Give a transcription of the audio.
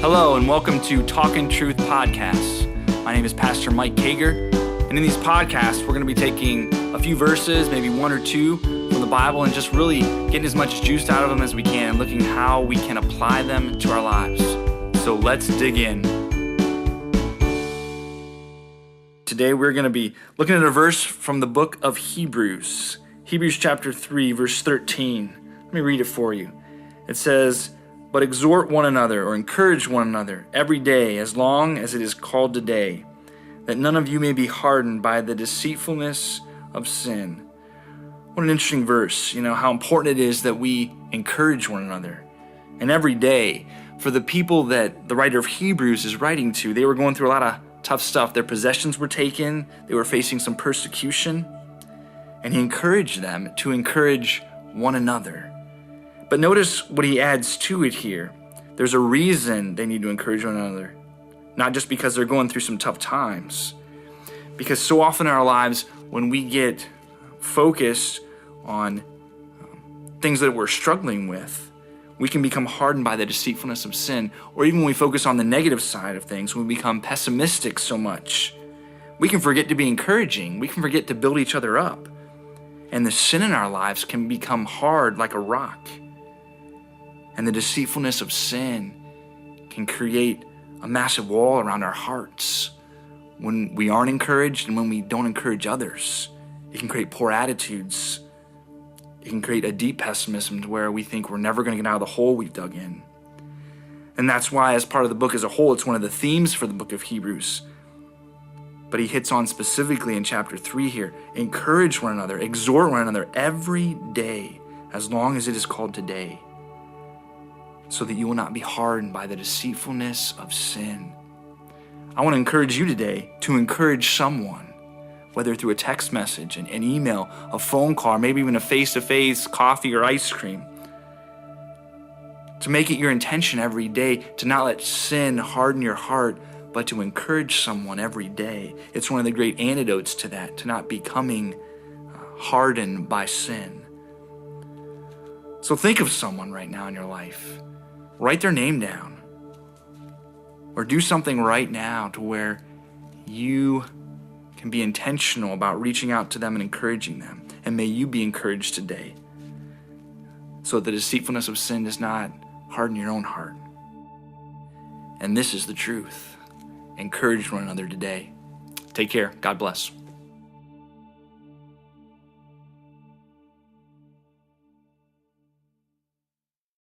Hello and welcome to Talking Truth Podcasts. My name is Pastor Mike Kager, and in these podcasts, we're going to be taking a few verses, maybe one or two from the Bible, and just really getting as much juice out of them as we can and looking how we can apply them to our lives. So let's dig in. Today we're going to be looking at a verse from the book of Hebrews. Hebrews chapter 3, verse 13. Let me read it for you. It says, "But exhort one another," or encourage one another, "every day, as long as it is called today, that none of you may be hardened by the deceitfulness of sin." What an interesting verse. You know, how important it is that we encourage one another. And every day, for the people that the writer of Hebrews is writing to, they were going through a lot of tough stuff. Their possessions were taken. They were facing some persecution. And he encouraged them to encourage one another. But notice what he adds to it here. There's a reason they need to encourage one another. Not just because they're going through some tough times. Because so often in our lives, when we get focused on things that we're struggling with, we can become hardened by the deceitfulness of sin. Or even when we focus on the negative side of things, when we become pessimistic so much, we can forget to be encouraging. We can forget to build each other up. And the sin in our lives can become hard like a rock. And the deceitfulness of sin can create a massive wall around our hearts when we aren't encouraged and when we don't encourage others. It can create poor attitudes. It can create a deep pessimism to where we think we're never going to get out of the hole we've dug in. And that's why, as part of the book as a whole, it's one of the themes for the book of Hebrews. But he hits on specifically in chapter 3 here, encourage one another, exhort one another every day, as long as it is called today, so that you will not be hardened by the deceitfulness of sin. I want to encourage you today to encourage someone, whether through a text message, an email, a phone call, maybe even a face-to-face coffee or ice cream. To make it your intention every day to not let sin harden your heart, but to encourage someone every day. It's one of the great antidotes to that, to not becoming hardened by sin. So think of someone right now in your life. Write their name down. Or do something right now to where you can be intentional about reaching out to them and encouraging them. And may you be encouraged today, so that the deceitfulness of sin does not harden your own heart. And this is the truth. Encourage one another today. Take care. God bless.